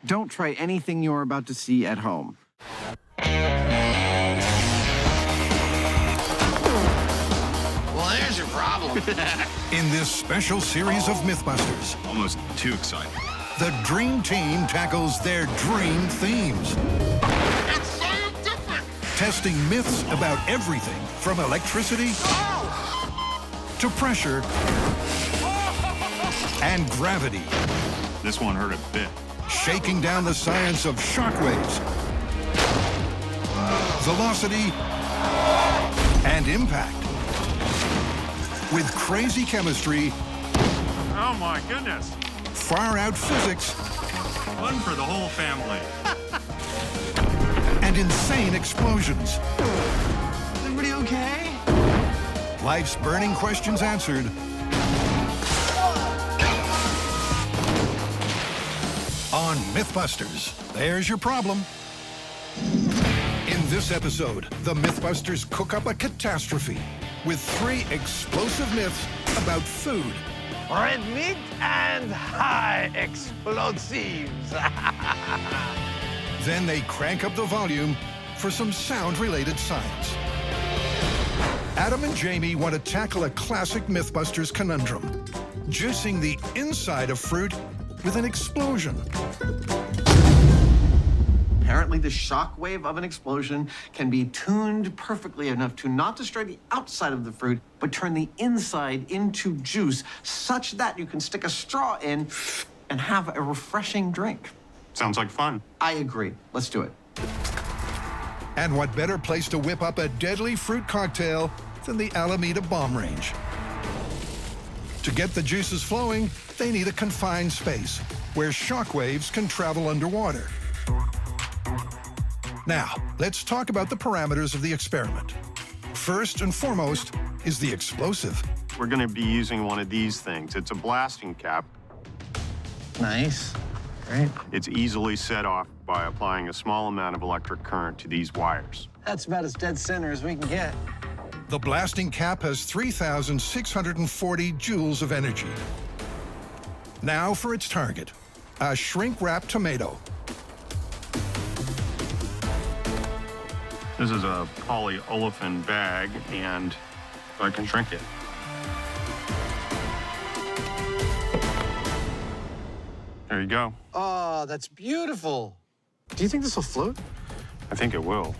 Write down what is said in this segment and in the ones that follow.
Don't try anything you're about to see at home. Well, there's your problem. In this special series of Mythbusters, Almost too exciting. the Dream Team tackles their dream themes. It's scientific. Testing myths about everything from electricity to pressure and gravity. This one hurt a bit. Shaking down the science of shockwaves, velocity, and impact. With crazy chemistry, Oh my goodness. far-out physics, Fun for the whole family. and insane explosions. Is everybody okay? Life's burning questions answered. On Mythbusters, there's your problem. In this episode, the Mythbusters cook up a catastrophe with 3 explosive myths about food. Red meat and high explosives. Then they crank up the volume for some sound-related science. Adam and Jamie want to tackle a classic Mythbusters conundrum: juicing the inside of fruit with an explosion. Apparently, the shock wave of an explosion can be tuned perfectly enough to not destroy the outside of the fruit, but turn the inside into juice, such that you can stick a straw in and have a refreshing drink. Sounds like fun. I agree. Let's do it. And what better place to whip up a deadly fruit cocktail than the Alameda bomb range? To get the juices flowing, they need a confined space where shock waves can travel underwater. Now, let's talk about the parameters of the experiment. First and foremost is the explosive. We're going to be using one of these things. It's a blasting cap. Nice. Great. It's easily set off by applying a small amount of electric current to these wires. That's about as dead center as we can get. The blasting cap has 3,640 joules of energy. Now for its target, a shrink-wrapped tomato. This is a polyolefin bag, and I can shrink it. There you go. Oh, that's beautiful. Do you think this will float? I think it will.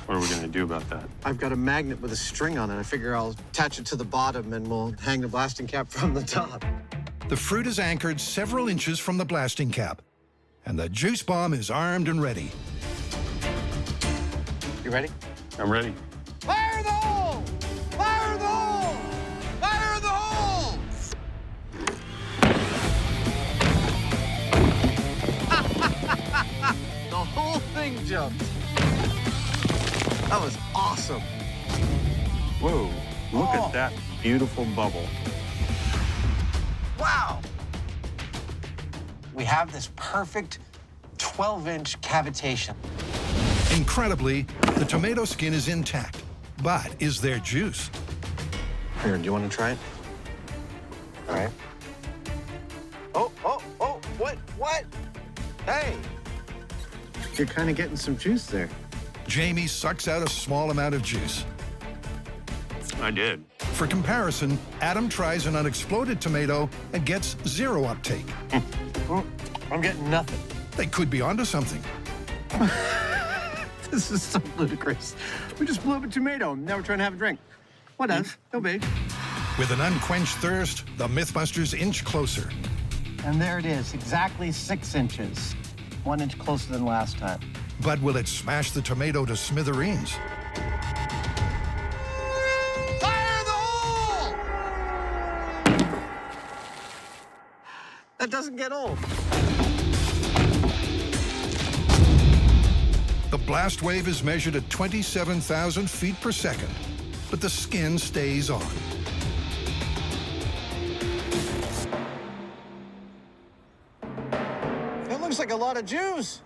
What are we going to do about that? I've got a magnet with a string on it. I figure I'll attach it to the bottom and we'll hang the blasting cap from the top. The fruit is anchored several inches from the blasting cap, and the juice bomb is armed and ready. You ready? I'm ready. Fire the hole! Fire the hole! Fire the hole! The whole thing jumped. That was awesome. Whoa, look at that beautiful bubble. Wow. We have this perfect 12-inch cavitation. Incredibly, the tomato skin is intact, but is there juice? Here, do you want to try it? All right. Oh, what? Hey. You're kind of getting some juice there. Jamie sucks out a small amount of juice. I did. For comparison, Adam tries an unexploded tomato and gets 0 uptake. I'm getting nothing. They could be onto something. This is so ludicrous. We just blew up a tomato. Now we're trying to have a drink. What else? No big. With an unquenched thirst, the Mythbusters inch closer. And there it is, exactly 6 inches. 1 inch closer than last time. But will it smash the tomato to smithereens? Fire the hole! That doesn't get old. The blast wave is measured at 27,000 feet per second, but the skin stays on. That looks like a lot of juice.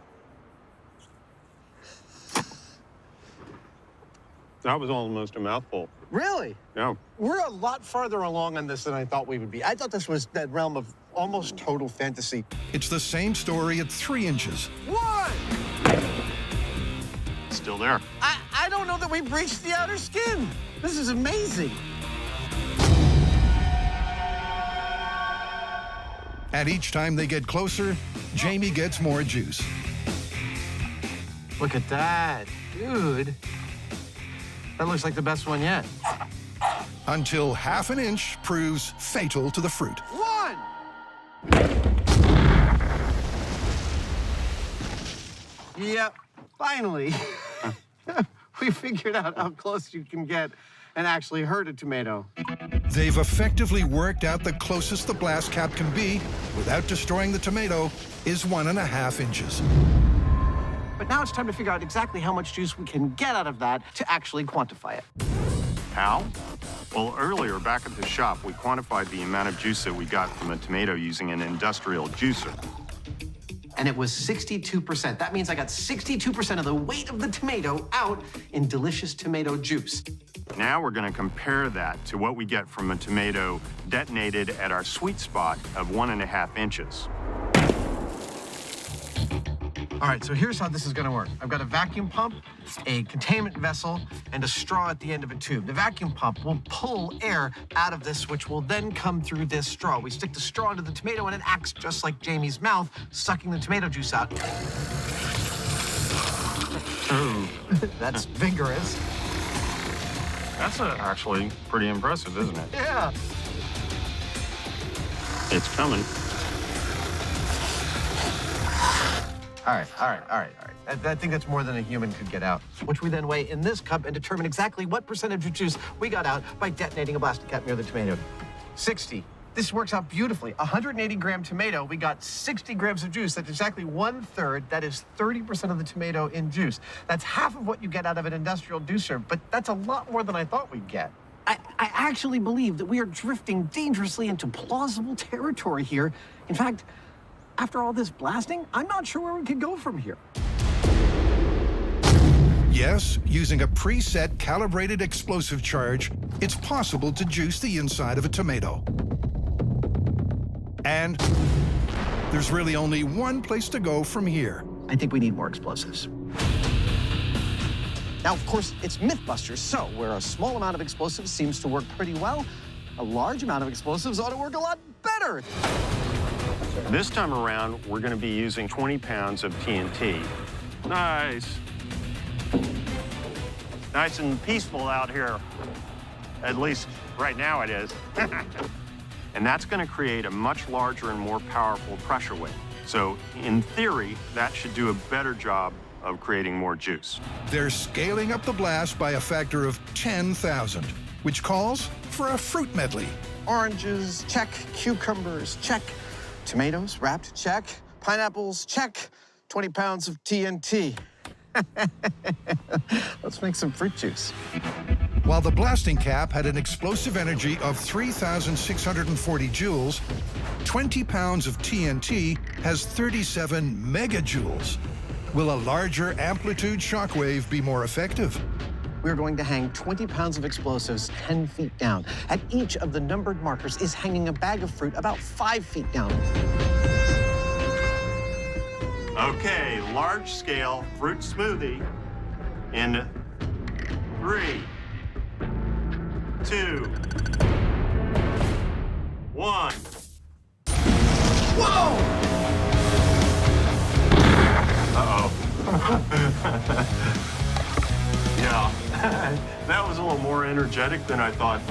That was almost a mouthful. Really? Yeah. We're a lot farther along on this than I thought we would be. I thought this was that realm of almost total fantasy. It's the same story at 3 inches. One! Still there. I don't know that we breached the outer skin. This is amazing. And each time they get closer, Jamie gets more juice. Look at that, dude. That looks like the best one yet. Until half an inch proves fatal to the fruit. One! Yep, finally. We figured out how close you can get and actually hurt a tomato. They've effectively worked out the closest the blast cap can be without destroying the tomato is 1.5 inches. But now it's time to figure out exactly how much juice we can get out of that to actually quantify it. How? Well, earlier, back at the shop, we quantified the amount of juice that we got from a tomato using an industrial juicer. And it was 62%. That means I got 62% of the weight of the tomato out in delicious tomato juice. Now we're going to compare that to what we get from a tomato detonated at our sweet spot of 1.5 inches. All right, so here's how this is gonna work. I've got a vacuum pump, a containment vessel, and a straw at the end of a tube. The vacuum pump will pull air out of this, which will then come through this straw. We stick the straw into the tomato, and it acts just like Jamie's mouth, sucking the tomato juice out. That's vigorous. That's actually pretty impressive, isn't it? Yeah. It's coming. All right. I think that's more than a human could get out, which we then weigh in this cup and determine exactly what percentage of juice we got out by detonating a blasting cap near the tomato. 60. This works out beautifully. 180-gram tomato, we got 60 grams of juice. That's exactly 1/3. That is 30% of the tomato in juice. That's half of what you get out of an industrial juicer, but that's a lot more than I thought we'd get. I actually believe that we are drifting dangerously into plausible territory here. In fact, after all this blasting, I'm not sure where we could go from here. Yes, using a preset calibrated explosive charge, it's possible to juice the inside of a tomato. And there's really only one place to go from here. I think we need more explosives. Now, of course, it's MythBusters, so where a small amount of explosives seems to work pretty well, a large amount of explosives ought to work a lot better. This time around, we're going to be using 20 pounds of TNT. Nice. Nice and peaceful out here. At least right now it is. And that's going to create a much larger and more powerful pressure wave. So in theory, that should do a better job of creating more juice. They're scaling up the blast by a factor of 10,000, which calls for a fruit medley. Oranges, check. Cucumbers, check. Tomatoes, wrapped, check. Pineapples, check. 20 pounds of TNT. Let's make some fruit juice. While the blasting cap had an explosive energy of 3,640 joules, 20 pounds of TNT has 37 megajoules. Will a larger amplitude shockwave be more effective? We're going to hang 20 pounds of explosives 10 feet down. At each of the numbered markers is hanging a bag of fruit about 5 feet down. Okay, large-scale fruit smoothie in 3, 2, 1. Whoa! Uh-oh. Yeah, that was a little more energetic than I thought.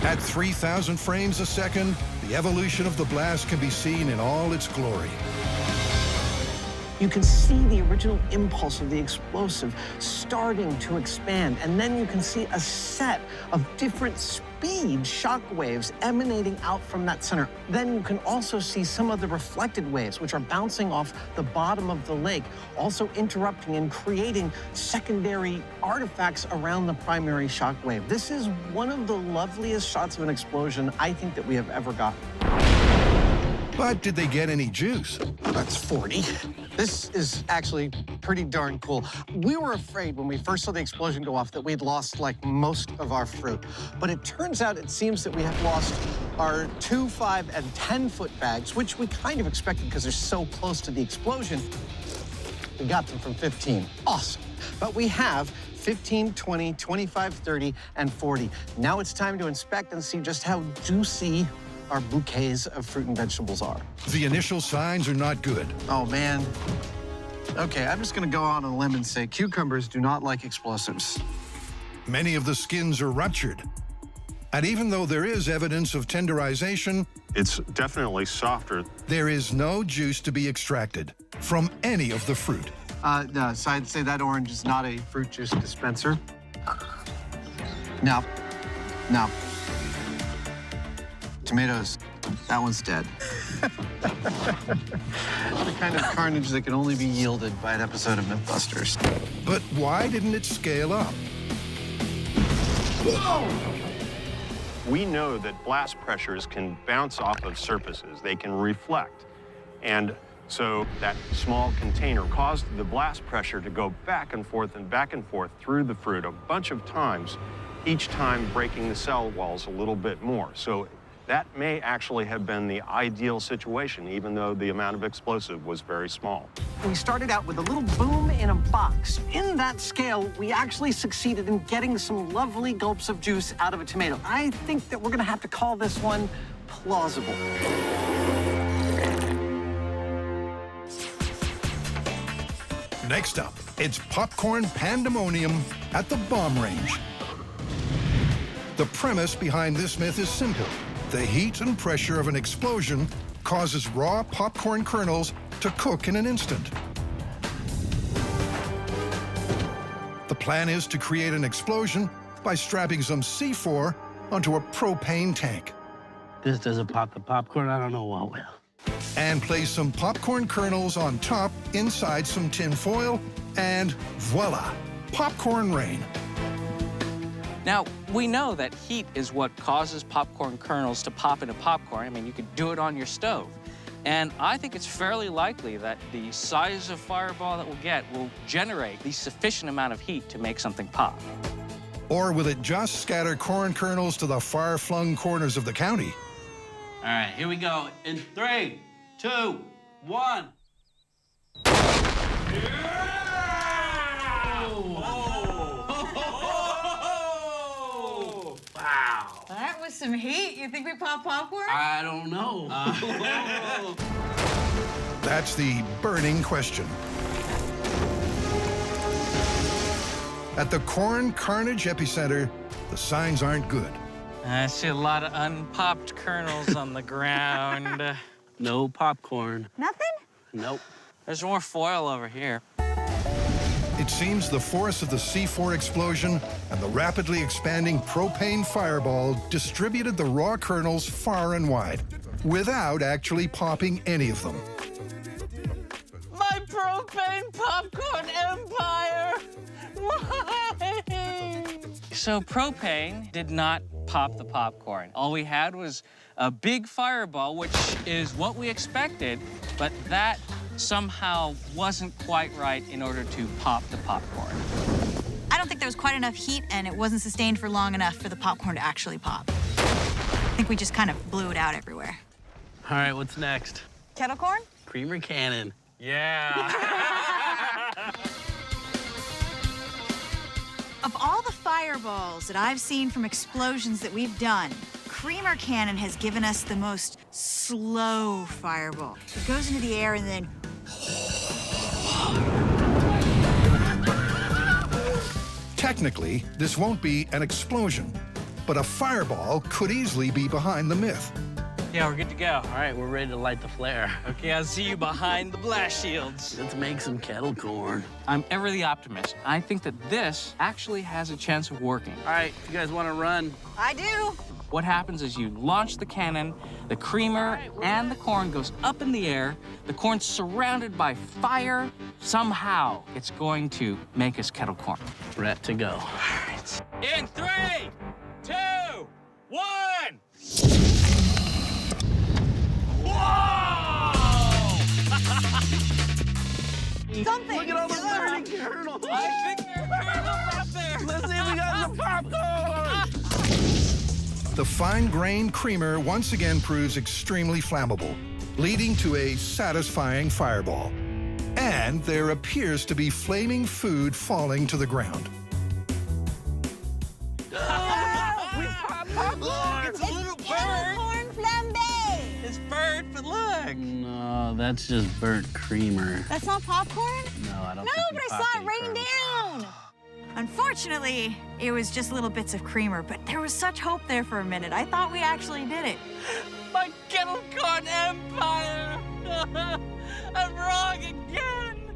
At 3,000 frames a second, the evolution of the blast can be seen in all its glory. You can see the original impulse of the explosive starting to expand, and then you can see a set of different speed shock waves emanating out from that center. Then you can also see some of the reflected waves, which are bouncing off the bottom of the lake, also interrupting and creating secondary artifacts around the primary shock wave. This is one of the loveliest shots of an explosion I think that we have ever gotten. But did they get any juice? That's 40. This is actually pretty darn cool. We were afraid when we first saw the explosion go off that we'd lost like most of our fruit. But it turns out it seems that we have lost our 2, 5, and 10-foot bags, which we kind of expected because they're so close to the explosion. We got them from 15. Awesome. But we have 15, 20, 25, 30, and 40. Now it's time to inspect and see just how juicy our bouquets of fruit and vegetables are. The initial signs are not good. Oh, man. Okay, I'm just gonna go on a limb and say cucumbers do not like explosives. Many of the skins are ruptured. And even though there is evidence of tenderization, It's definitely softer. there is no juice to be extracted from any of the fruit. No, so I'd say that orange is not a fruit juice dispenser. No. No. Tomatoes, that one's dead. The kind of carnage that can only be yielded by an episode of MythBusters. But why didn't it scale up? We know that blast pressures can bounce off of surfaces. They can reflect. And so that small container caused the blast pressure to go back and forth through the fruit a bunch of times, each time breaking the cell walls a little bit more. So that may actually have been the ideal situation, even though the amount of explosive was very small. We started out with a little boom in a box. In that scale, we actually succeeded in getting some lovely gulps of juice out of a tomato. I think that we're gonna have to call this one plausible. Next up, it's popcorn pandemonium at the bomb range. The premise behind this myth is simple. The heat and pressure of an explosion causes raw popcorn kernels to cook in an instant. The plan is to create an explosion by strapping some C4 onto a propane tank This doesn't pop the popcorn. I don't know what will. and place some popcorn kernels on top inside some tin foil, and voila, popcorn rain. Now, we know that heat is what causes popcorn kernels to pop into popcorn. I mean, you could do it on your stove. And I think it's fairly likely that the size of fireball that we'll get will generate the sufficient amount of heat to make something pop. Or will it just scatter corn kernels to the far-flung corners of the county? All right, here we go. In 3, 2, 1. Wow. That was some heat. You think we pop popcorn? I don't know. That's the burning question. At the corn carnage epicenter, the signs aren't good. I see a lot of unpopped kernels on the ground. No popcorn. Nothing? Nope. There's more foil over here. It seems the force of the C4 explosion and the rapidly expanding propane fireball distributed the raw kernels far and wide, without actually popping any of them. My propane popcorn empire! Why? So propane did not pop the popcorn. All we had was a big fireball, which is what we expected, but that somehow wasn't quite right in order to pop the popcorn. I don't think there was quite enough heat and it wasn't sustained for long enough for the popcorn to actually pop. I think we just kind of blew it out everywhere. All right, what's next? Kettle corn? Creamer cannon. Yeah. Of all the fireballs that I've seen from explosions that we've done, Creamer Cannon has given us the most slow fireball. It goes into the air and then Technically, this won't be an explosion, but a fireball could easily be behind the myth. Yeah, we're good to go. All right, we're ready to light the flare. Okay, I'll see you behind the blast shields. Let's make some kettle corn. I'm ever the optimist. I think that this actually has a chance of working. All right, if you guys want to run. I do. What happens is you launch the cannon, the creamer and the corn goes up in the air, the corn's surrounded by fire. Somehow, it's going to make us kettle corn. Ready to go. In 3, 2, 1! Whoa! something. Look at all the burning kernels. I think there are kernels out there. Let's see if we got some popcorn. The fine-grained creamer once again proves extremely flammable, leading to a satisfying fireball. And there appears to be flaming food falling to the ground. It's a little bird. Corn flambe. It's bird, but look. No, that's just burnt creamer. That's not popcorn? No, I don't No, think but we I popped saw it any rain kernels. down. Unfortunately, it was just little bits of creamer, but there was such hope there for a minute. I thought we actually did it. My kettle corn empire. I'm wrong again.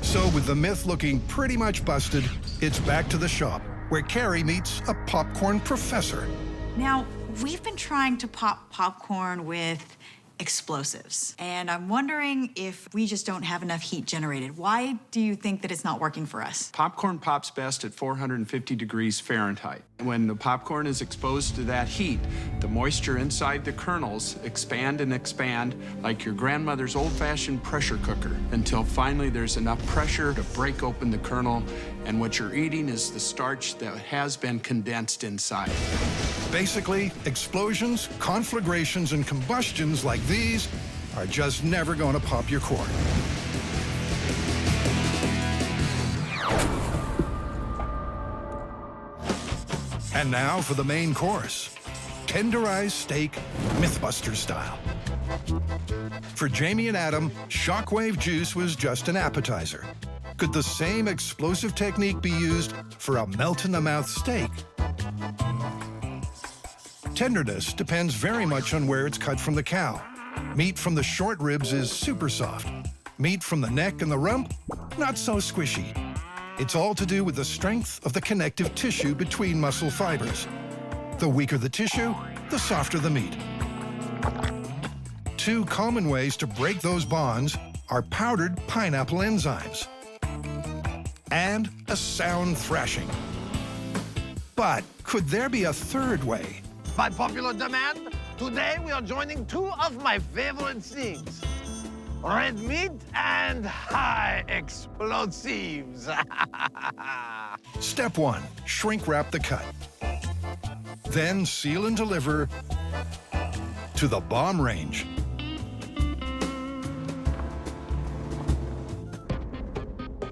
So with the myth looking pretty much busted, it's back to the shop, where Carrie meets a popcorn professor. Now, we've been trying to pop popcorn with explosives, and I'm wondering if we just don't have enough heat generated. Why do you think that it's not working for us? Popcorn pops best at 450 degrees Fahrenheit. When the popcorn is exposed to that heat, the moisture inside the kernels expand and expand like your grandmother's old-fashioned pressure cooker until finally there's enough pressure to break open the kernel, and what you're eating is the starch that has been condensed inside. Basically, explosions, conflagrations, and combustions like these are just never going to pop your corn. And now for the main course. Tenderized steak, MythBusters style. For Jamie and Adam, shockwave juice was just an appetizer. Could the same explosive technique be used for a melt-in-the-mouth steak? Tenderness depends very much on where it's cut from the cow. Meat from the short ribs is super soft. Meat from the neck and the rump, not so squishy. It's all to do with the strength of the connective tissue between muscle fibers. The weaker the tissue, the softer the meat. Two common ways to break those bonds are powdered pineapple enzymes and a sound thrashing. But could there be a third way? By popular demand, today we are joining two of my favorite things. Red meat and high explosives. Step 1, shrink wrap the cut. Then seal and deliver to the bomb range.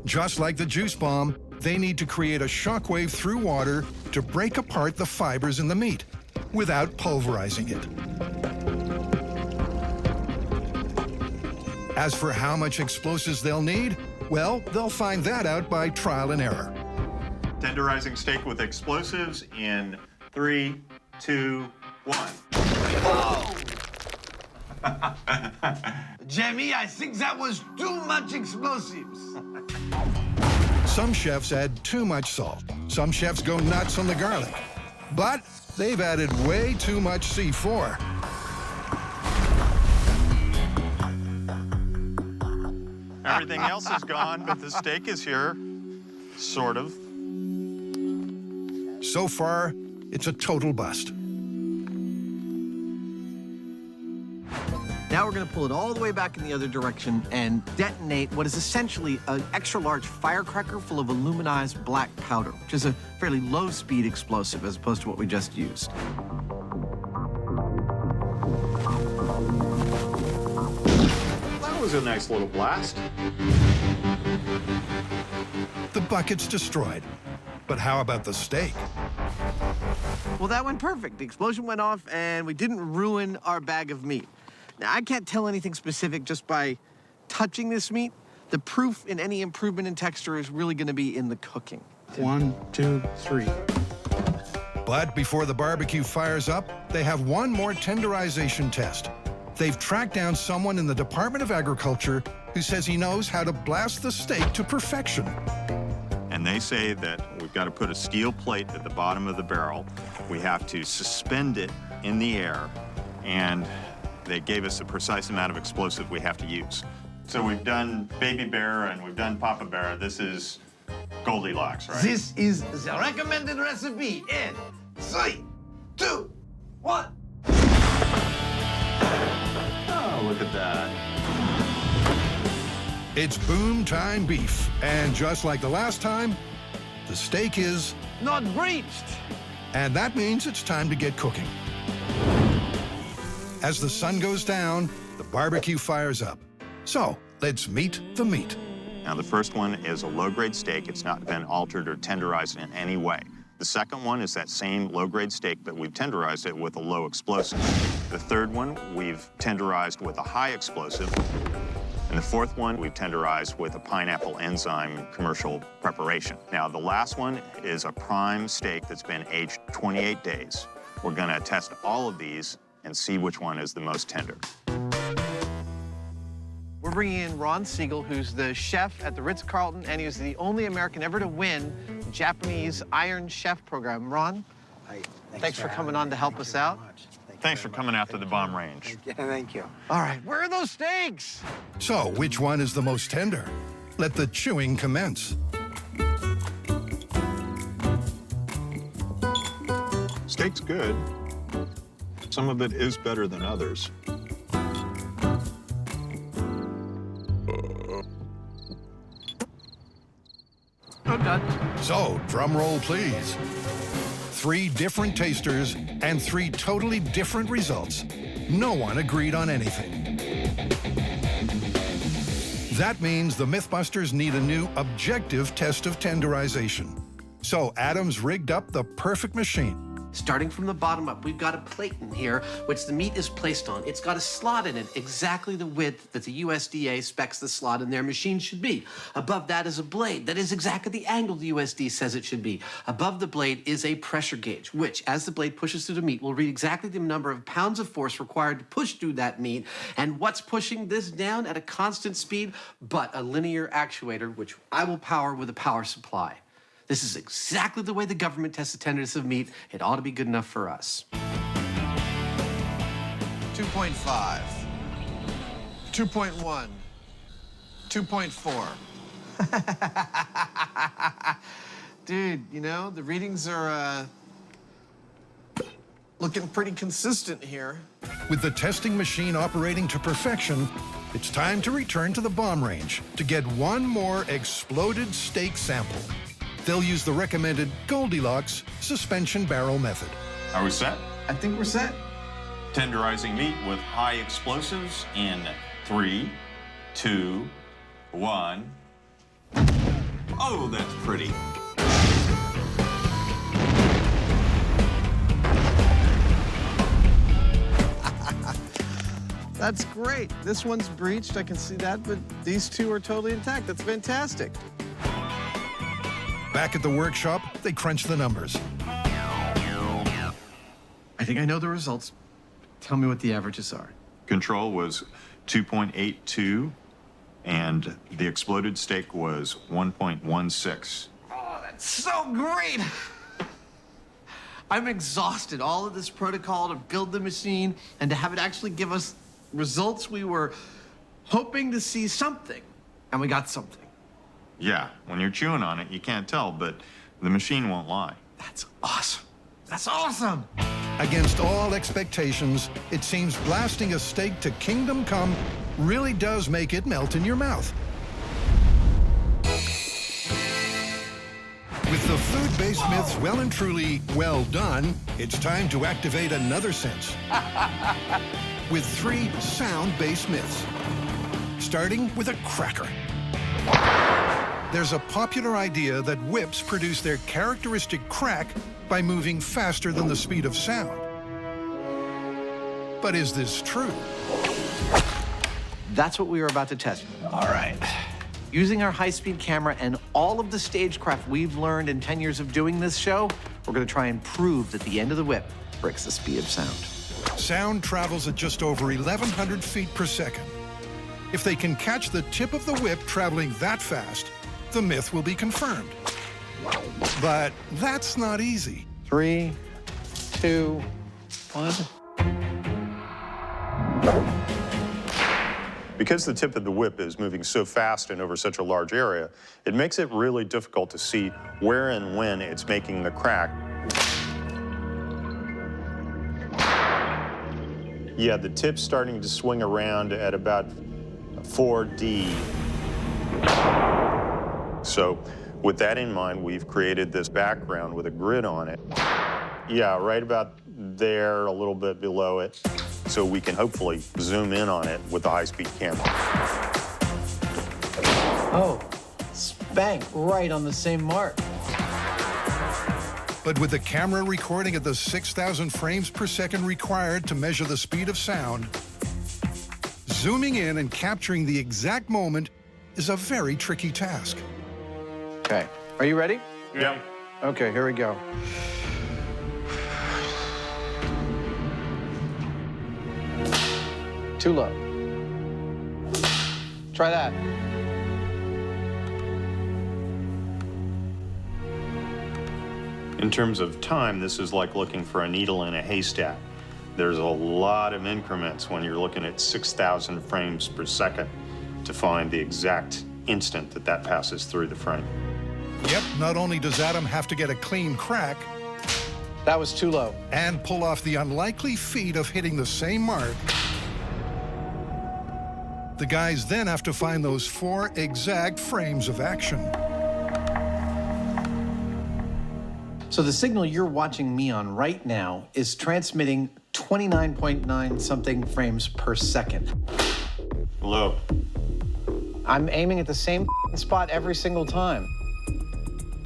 Just like the juice bomb, they need to create a shockwave through water to break apart the fibers in the meat without pulverizing it. As for how much explosives they'll need, well, they'll find that out by trial and error. Tenderizing steak with explosives in 3, 2, 1. Jamie, I think that was too much explosives. Some chefs add too much salt. Some chefs go nuts on the garlic. But they've added way too much C4. Everything else is gone, but the steak is here. Sort of. So far, it's a total bust. Now we're going to pull it all the way back in the other direction and detonate what is essentially an extra-large firecracker full of aluminized black powder, which is a fairly low-speed explosive as opposed to what we just used. That was a nice little blast. The bucket's destroyed. But how about the steak? Well, that went perfect. The explosion went off, and we didn't ruin our bag of meat. Now, I can't tell anything specific just by touching this meat. The proof in any improvement in texture is really going to be in the cooking. 1, 2, 3. But before the barbecue fires up, they have one more tenderization test. They've tracked down someone in the Department of Agriculture who says he knows how to blast the steak to perfection. And they say that we've got to put a steel plate at the bottom of the barrel. We have to suspend it in the air, and they gave us a precise amount of explosive we have to use. So we've done Baby Bear and we've done Papa Bear. This is Goldilocks, right? This is the recommended recipe in 3, 2, 1. Oh, look at that. It's boom time beef. And just like the last time, the steak is... Not breached. And that means it's time to get cooking. As the sun goes down, the barbecue fires up. So, let's meet the meat. Now, the first one is a low-grade steak. It's not been altered or tenderized in any way. The second one is that same low-grade steak, but we've tenderized it with a low explosive. The third one, we've tenderized with a high explosive. And the fourth one, we've tenderized with a pineapple enzyme commercial preparation. Now, the last one is a prime steak that's been aged 28 days. We're gonna test all of these and see which one is the most tender. We're bringing in Ron Siegel, who's the chef at the Ritz-Carlton, and he was the only American ever to win the Japanese Iron Chef program. Ron, thanks for coming on to help us out. Thanks for coming out to the bomb range. Thank you. All right, where are those steaks? So, which one is the most tender? Let the chewing commence. Steak's good. Some of it is better than others. Okay. So, drum roll, please. 3 different tasters and 3 totally different results. No one agreed on anything. That means the Mythbusters need a new objective test of tenderization. So Adam's rigged up the perfect machine. Starting from the bottom up, we've got a plate in here, which the meat is placed on. It's got a slot in it, exactly the width that the USDA specs the slot in their machine should be. Above that is a blade. That is exactly the angle the USDA says it should be. Above the blade is a pressure gauge, which, as the blade pushes through the meat, will read exactly the number of pounds of force required to push through that meat. And what's pushing this down at a constant speed but a linear actuator, which I will power with a power supply. This is exactly the way the government tests the tenderness of meat. It ought to be good enough for us. 2.5. 2.1. 2.4. Dude, you know, the readings are looking pretty consistent here. With the testing machine operating to perfection, it's time to return to the bomb range to get one more exploded steak sample. They'll use the recommended Goldilocks suspension barrel method. Are we set? I think we're set. Tenderizing meat with high explosives in 3, 2, 1. Oh, that's pretty. That's great. This one's breached, I can see that, but these two are totally intact. That's fantastic. Back at the workshop, they crunch the numbers. I think I know the results. Tell me what the averages are. Control was 2.82, and the exploded steak was 1.16. Oh, that's so great! I'm exhausted. All of this protocol to build the machine and to have it actually give us results. We were hoping to see something, and we got something. Yeah, when you're chewing on it, you can't tell, but the machine won't lie. That's awesome. That's awesome! Against all expectations, it seems blasting a steak to kingdom come really does make it melt in your mouth. With the food-based myths well and truly well done, it's time to activate another sense. With 3 sound-based myths. Starting with a cracker. There's a popular idea that whips produce their characteristic crack by moving faster than the speed of sound. But is this true? That's what we were about to test. All right. Using our high-speed camera and all of the stagecraft we've learned in 10 years of doing this show, we're going to try and prove that the end of the whip breaks the speed of sound. Sound travels at just over 1,100 feet per second. If they can catch the tip of the whip traveling that fast, the myth will be confirmed. But that's not easy. 3, 2, 1. Because the tip of the whip is moving so fast and over such a large area, it makes it really difficult to see where and when it's making the crack. Yeah, the tip's starting to swing around at about 4D. So with that in mind, we've created this background with a grid on it. Yeah, right about there, a little bit below it, so we can hopefully zoom in on it with the high-speed camera. Oh, spank, right on the same mark. But with the camera recording at the 6,000 frames per second required to measure the speed of sound, zooming in and capturing the exact moment is a very tricky task. Okay, are you ready? Yeah. Okay, here we go. Too low. Try that. In terms of time, this is like looking for a needle in a haystack. There's a lot of increments when you're looking at 6,000 frames per second to find the exact instant that that passes through the frame. Yep, not only does Adam have to get a clean crack That was too low. and pull off the unlikely feat of hitting the same mark, the guys then have to find those 4 exact frames of action. So the signal you're watching me on right now is transmitting 29.9 something frames per second. Low. I'm aiming at the same spot every single time.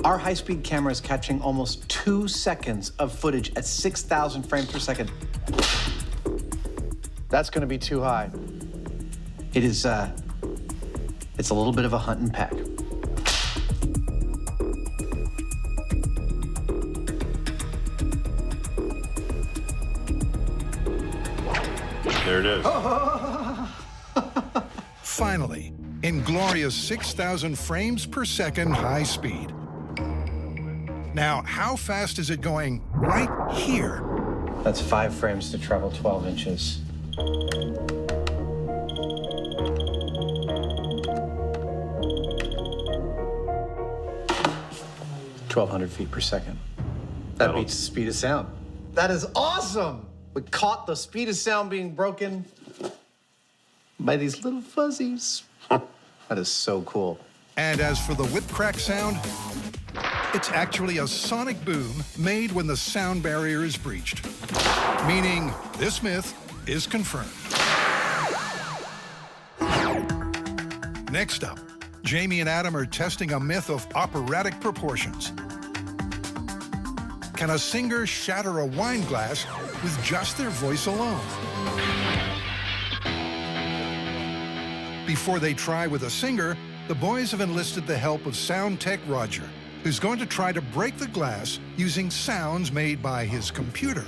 Our high-speed camera is catching almost 2 seconds of footage at 6,000 frames per second. That's gonna be too high. It is, it's a little bit of a hunt and peck. There it is. Finally, in glorious 6,000 frames per second high speed. Now, how fast is it going right here? That's 5 frames to travel 12 inches. (1,200 feet per second). That That'll- beats the speed of sound. That is awesome! We caught the speed of sound being broken by these little fuzzies. That is so cool. And as for the whip crack sound, it's actually a sonic boom made when the sound barrier is breached, meaning this myth is confirmed. Next up, Jamie and Adam are testing a myth of operatic proportions. Can a singer shatter a wine glass with just their voice alone? Before they try with a singer, the boys have enlisted the help of sound tech Roger, who's going to try to break the glass using sounds made by his computer.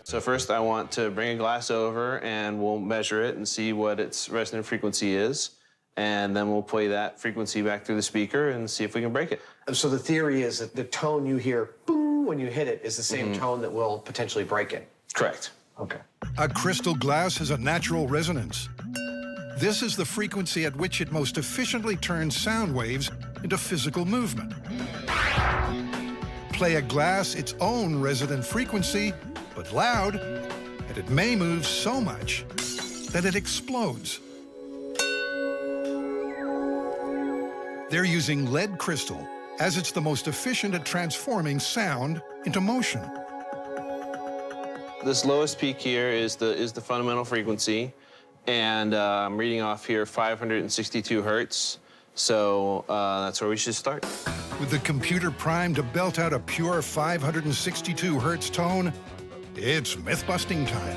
So first I want to bring a glass over and we'll measure it and see what its resonant frequency is. And then we'll play that frequency back through the speaker and see if we can break it. So the theory is that the tone you hear boom when you hit it is the same tone that will potentially break it. Correct. Okay. A crystal glass has a natural resonance. This is the frequency at which it most efficiently turns sound waves into physical movement. Play a glass its own resonant frequency, but loud, and it may move so much that it explodes. They're using lead crystal, as it's the most efficient at transforming sound into motion. This lowest peak here is the fundamental frequency. And I'm reading off here 562 hertz. So that's where we should start. With the computer primed to belt out a pure 562 hertz tone, it's myth-busting time.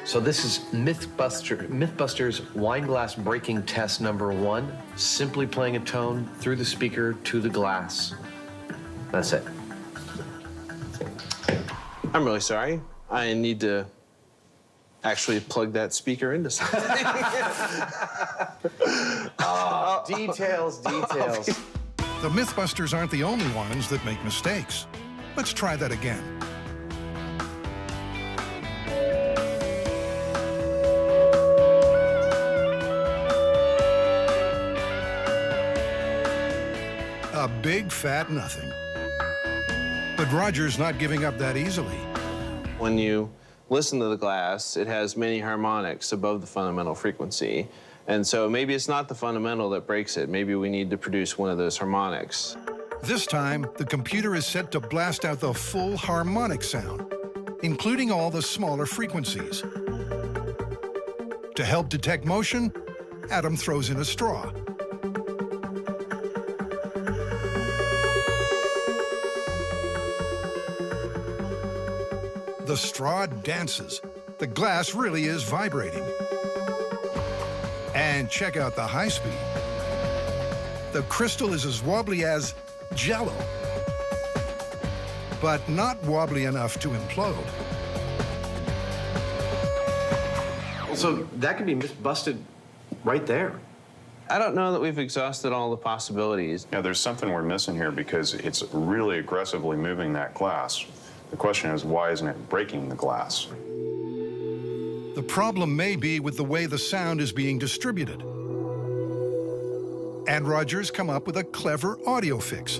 So this is MythBusters wine glass breaking test number 1. Simply playing a tone through the speaker to the glass. That's it. I'm really sorry. I need to actually plug that speaker into something. Oh, details, details. The Mythbusters aren't the only ones that make mistakes. Let's try that again. A big fat nothing. But Roger's not giving up that easily. When you listen to the glass, it has many harmonics above the fundamental frequency. And so maybe it's not the fundamental that breaks it. Maybe we need to produce one of those harmonics. This time, the computer is set to blast out the full harmonic sound, including all the smaller frequencies. To help detect motion, Adam throws in a straw. The straw dances. The glass really is vibrating. And check out the high speed. The crystal is as wobbly as Jell-O, but not wobbly enough to implode. So that could be myth-busted right there. I don't know that we've exhausted all the possibilities. Yeah, there's something we're missing here because it's really aggressively moving that glass. The question is, why isn't it breaking the glass? The problem may be with the way the sound is being distributed. And Roger's come up with a clever audio fix.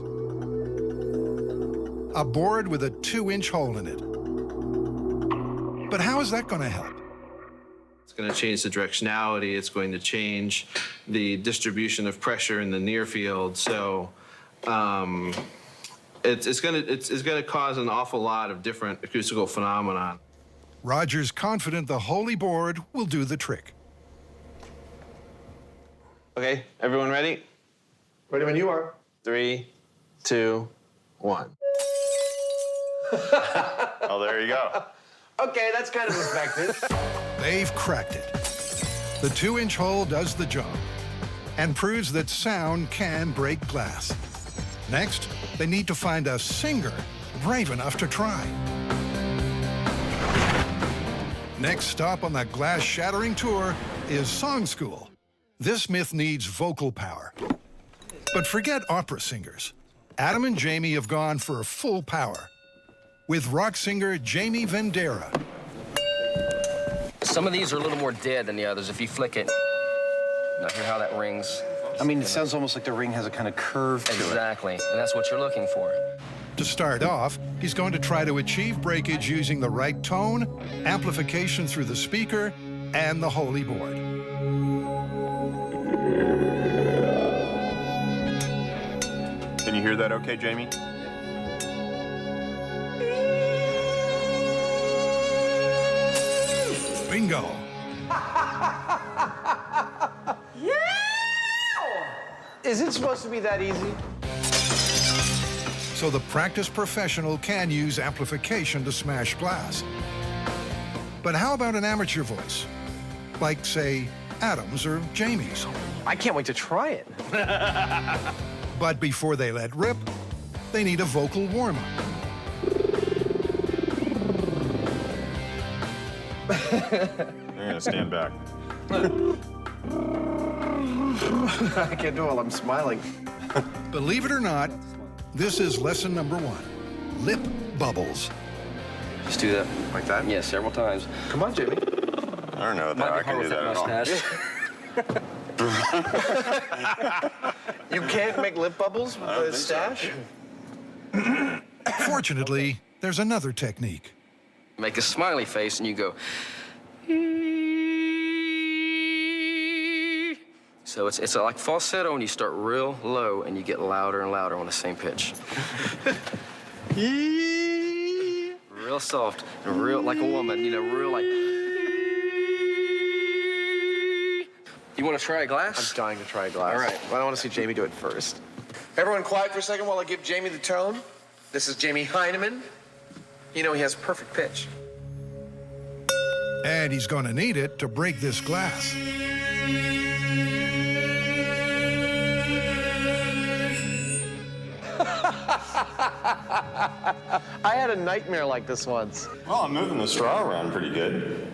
A board with a 2-inch hole in it. But how is that going to help? It's going to change the directionality. It's going to change the distribution of pressure in the near field. So it's going to cause an awful lot of different acoustical phenomena. Roger's confident the Holy Board will do the trick. Okay, everyone ready? Ready when you are. 3, 2, 1. Oh, there you go. Okay, that's kind of effective. They've cracked it. The 2-inch hole does the job and proves that sound can break glass. Next, they need to find a singer brave enough to try. Next stop on the glass-shattering tour is song school. This myth needs vocal power. But forget opera singers. Adam and Jamie have gone for full power with rock singer Jamie Vendera. Some of these are a little more dead than the others. If you flick it, now hear how that rings. I mean, it sounds almost like the ring has a kind of curve to it. Exactly, and that's what you're looking for. To start off, he's going to try to achieve breakage using the right tone, amplification through the speaker, and the Holy Board. Can you hear that okay, Jamie? Bingo. Is it supposed to be that easy? So the practiced professional can use amplification to smash glass. But how about an amateur voice? Like, say, Adam's or Jamie's. I can't wait to try it. But before they let rip, they need a vocal warm-up. I'm gonna stand back. I can't do it while I'm smiling. Believe it or not, this is lesson number 1, lip bubbles. Just do that. Like that? Yeah, several times. Come on, Jamie. I don't know that I can do that at all. You can't make lip bubbles with a stash? Fortunately, there's another technique. Make a smiley face and you go. So it's like falsetto and you start real low and you get louder and louder on the same pitch. Real soft and real like a woman, you know, real like. You want to try a glass? I'm dying to try a glass. All right. Well, I want to see Jamie do it first. Everyone quiet for a second while I give Jamie the tone. This is Jamie Heineman. You know he has perfect pitch. And he's going to need it to break this glass. I had a nightmare like this once. Well, I'm moving the straw around pretty good.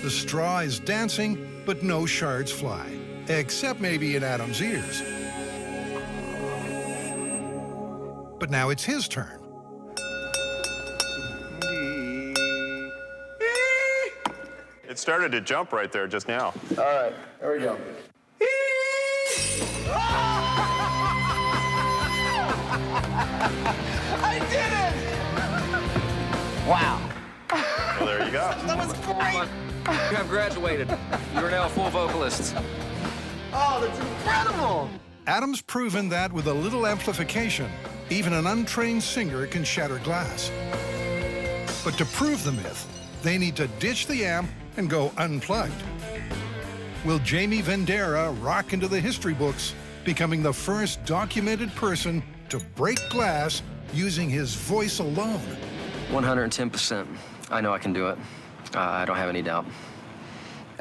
The straw is dancing, but no shards fly, except maybe in Adam's ears. But now it's his turn. It started to jump right there just now. All right, here we go. I did it! Wow. Well, there you go. That was great. You have graduated. You're now a full vocalist. Oh, that's incredible! Adam's proven that with a little amplification, even an untrained singer can shatter glass. But to prove the myth, they need to ditch the amp and go unplugged. Will Jamie Vendera rock into the history books, becoming the first documented person to break glass using his voice alone? 110%. I know I can do it. I don't have any doubt.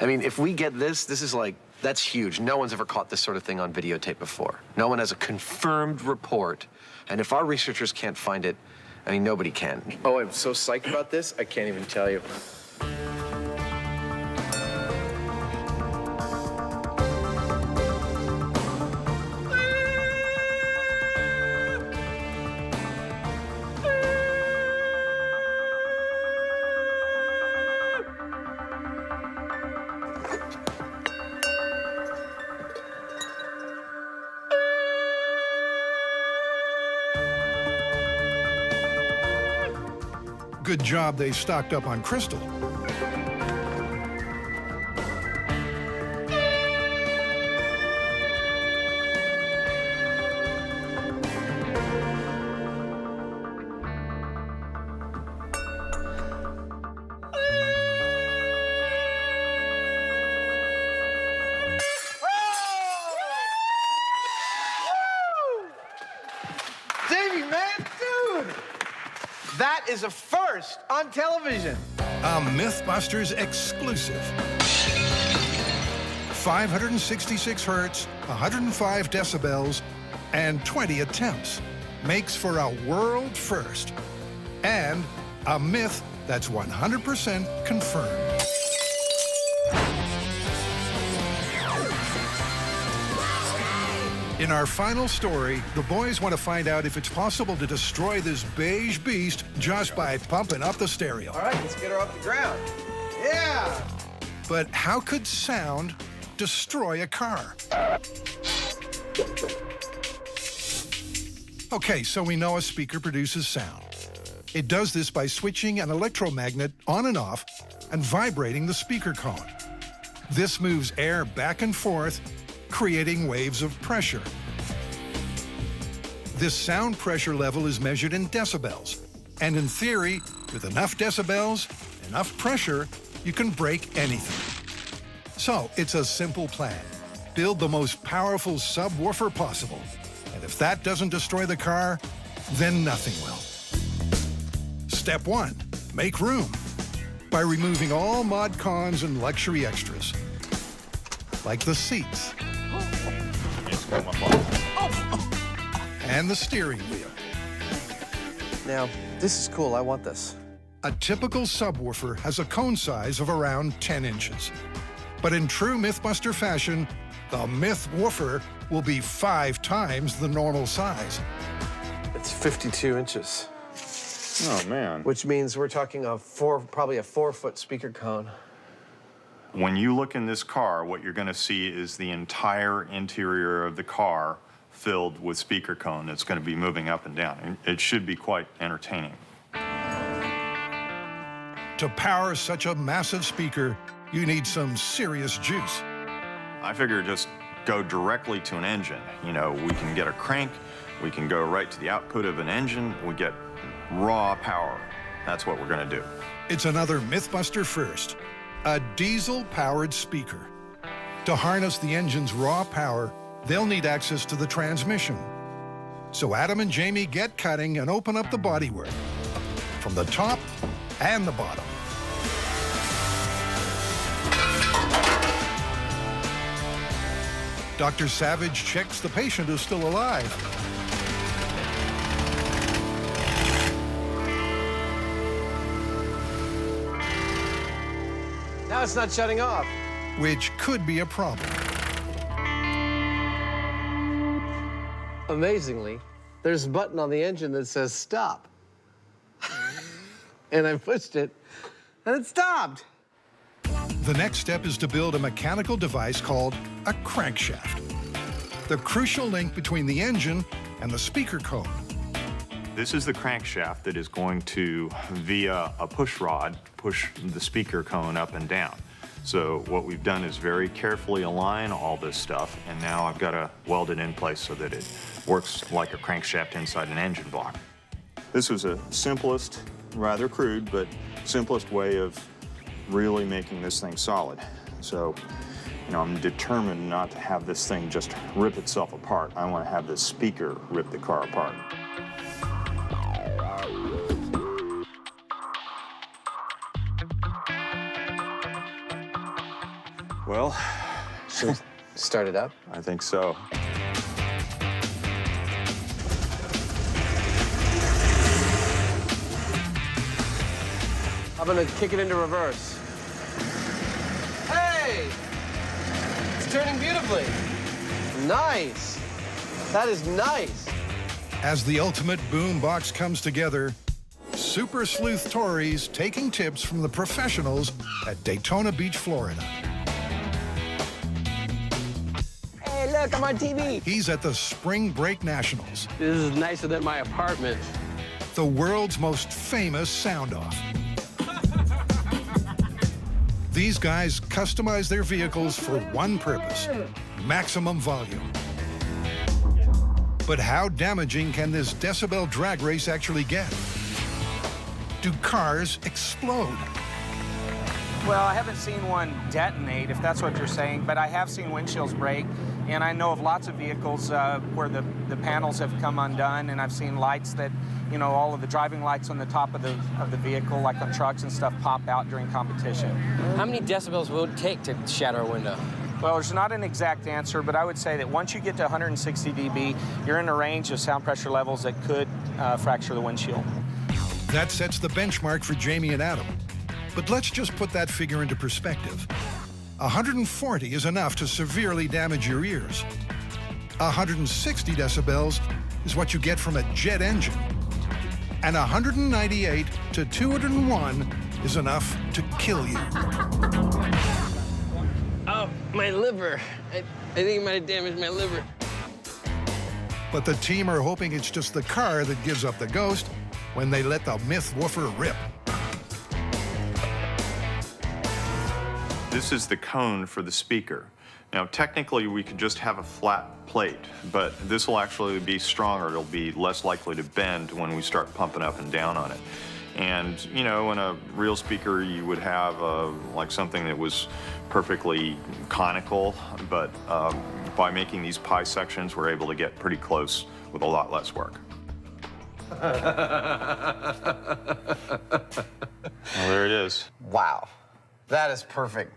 I mean, if we get this, this is like, that's huge. No one's ever caught this sort of thing on videotape before. No one has a confirmed report. And if our researchers can't find it, I mean, nobody can. Oh, I'm so psyched about this, I can't even tell you. Good job they stocked up on crystal. Davey, man, dude! That is a first on television. A MythBusters exclusive. 566 hertz, 105 decibels, and 20 attempts. Makes for a world first. And a myth that's 100% confirmed. In our final story, the boys want to find out if it's possible to destroy this beige beast just by pumping up the stereo. All right, let's get her off the ground. Yeah! But how could sound destroy a car? Okay, so we know a speaker produces sound. It does this by switching an electromagnet on and off and vibrating the speaker cone. This moves air back and forth, creating waves of pressure. This sound pressure level is measured in decibels. And in theory, with enough decibels, enough pressure, you can break anything. So it's a simple plan. Build the most powerful subwoofer possible. And if that doesn't destroy the car, then nothing will. Step 1, make room by removing all mod cons and luxury extras, like the seats and the steering wheel. Now, this is cool. I want this. A typical subwoofer has a cone size of around 10 inches. But in true MythBuster fashion, the Mythwoofer will be 5 times the normal size. It's 52 inches. Oh, man. Which means we're talking probably a 4-foot speaker cone. When you look in this car, what you're going to see is the entire interior of the car filled with speaker cone that's going to be moving up and down. It should be quite entertaining. To power such a massive speaker, you need some serious juice. I figure just go directly to an engine. You know, we can get a crank, we can go right to the output of an engine, we get raw power. That's what we're going to do. It's another MythBuster first, a diesel-powered speaker. To harness the engine's raw power, they'll need access to the transmission. So Adam and Jamie get cutting and open up the bodywork, from the top and the bottom. Dr. Savage checks the patient is still alive. Now it's not shutting off. Which could be a problem. Amazingly, there's a button on the engine that says stop. And I pushed it, and it stopped. The next step is to build a mechanical device called a crankshaft, the crucial link between the engine and the speaker cone. This is the crankshaft that is going to, via a push rod, push the speaker cone up and down. So what we've done is very carefully align all this stuff, and now I've got to weld it in place so that it works like a crankshaft inside an engine block. This was the simplest, rather crude, but simplest way of really making this thing solid. So, you know, I'm determined not to have this thing just rip itself apart. I want to have this speaker rip the car apart. Well, should start it up? I think so. I'm gonna kick it into reverse. Hey! It's turning beautifully. Nice. That is nice. As the ultimate boombox comes together, Super Sleuth Tori's taking tips from the professionals at Daytona Beach, Florida. Hey, look, I'm on TV. He's at the Spring Break Nationals, This is nicer than my apartment. the world's most famous sound-off. These guys customize their vehicles for one purpose: maximum volume. But how damaging can this decibel drag race actually get? Do cars explode? Well, I haven't seen one detonate, if that's what you're saying, but I have seen windshields break, and I know of lots of vehicles where the panels have come undone, and I've seen lights that, you know, all of the driving lights on the top of the vehicle, like on trucks and stuff, pop out during competition. How many decibels will it take to shatter a window? Well, there's not an exact answer, but I would say that once you get to 160 dB, you're in a range of sound pressure levels that could fracture the windshield. That sets the benchmark for Jamie and Adam. But let's just put that figure into perspective. 140 is enough to severely damage your ears. 160 decibels is what you get from a jet engine. And 198 to 201 is enough to kill you. Oh, my liver. I think it might have damaged my liver. But the team are hoping it's just the car that gives up the ghost when they let the Mythwoofer rip. This is the cone for the speaker. Now, technically, we could just have a flat plate, but this will actually be stronger. It'll be less likely to bend when we start pumping up and down on it. And, you know, in a real speaker, you would have like something that was perfectly conical, but by making these pie sections, we're able to get pretty close with a lot less work. Well, there it is. Wow. That is perfect.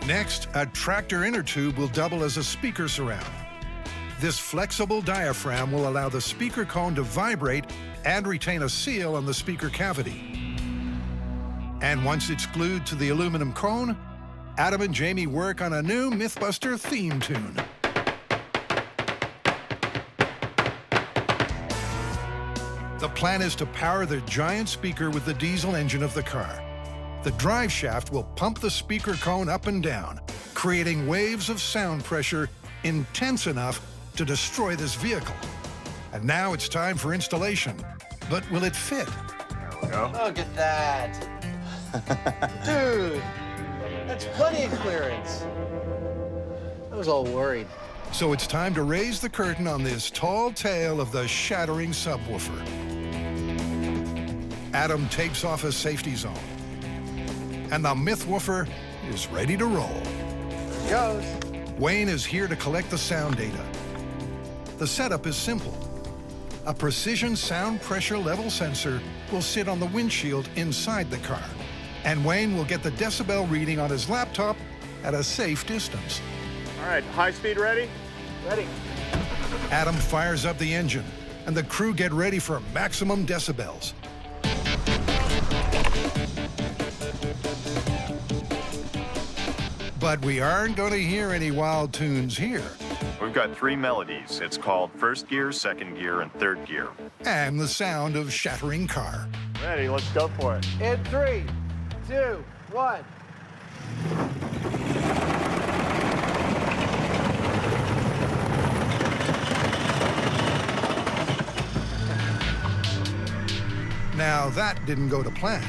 Next, a tractor inner tube will double as a speaker surround. This flexible diaphragm will allow the speaker cone to vibrate and retain a seal on the speaker cavity. And once it's glued to the aluminum cone, Adam and Jamie work on a new MythBuster theme tune. The plan is to power the giant speaker with the diesel engine of the car. The drive shaft will pump the speaker cone up and down, creating waves of sound pressure intense enough to destroy this vehicle. And now it's time for installation. But will it fit? There we go. Look at that. Dude, that's plenty of clearance. I was all worried. So it's time to raise the curtain on this tall tale of the shattering subwoofer. Adam takes off a safety zone. And the Mythwoofer is ready to roll. Goes. Wayne is here to collect the sound data. The setup is simple. A precision sound pressure level sensor will sit on the windshield inside the car, and Wayne will get the decibel reading on his laptop at a safe distance. All right, high speed ready? Ready. Adam fires up the engine, and the crew get ready for maximum decibels. But we aren't going to hear any wild tunes here. We've got 3 melodies. It's called first gear, second gear, and third gear. And the sound of shattering car. Ready, let's go for it. In 3, 2, 1. Now that didn't go to plan.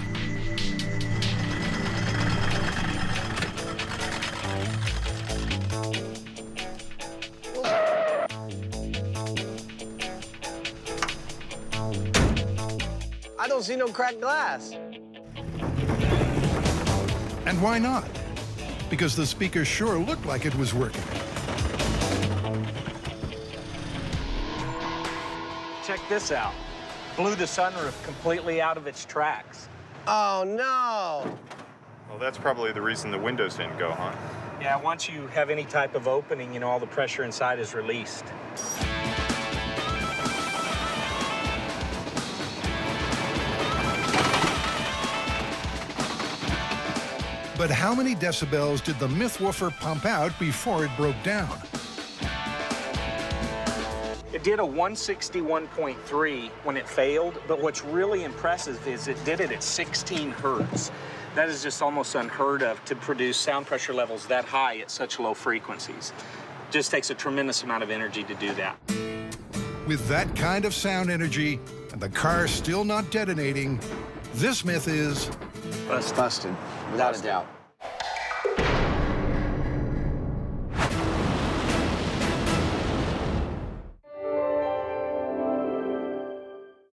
I don't see no cracked glass. And why not? Because the speaker sure looked like it was working. Check this out. Blew the sunroof completely out of its tracks. Oh, no. Well, that's probably the reason the windows didn't go, huh? Yeah, once you have any type of opening, you know, all the pressure inside is released. But how many decibels did the Mythwoofer pump out before it broke down? It did a 161.3 when it failed, but what's really impressive is it did it at 16 hertz. That is just almost unheard of to produce sound pressure levels that high at such low frequencies. Just takes a tremendous amount of energy to do that. With that kind of sound energy and the car still not detonating, this myth is busted, without a doubt.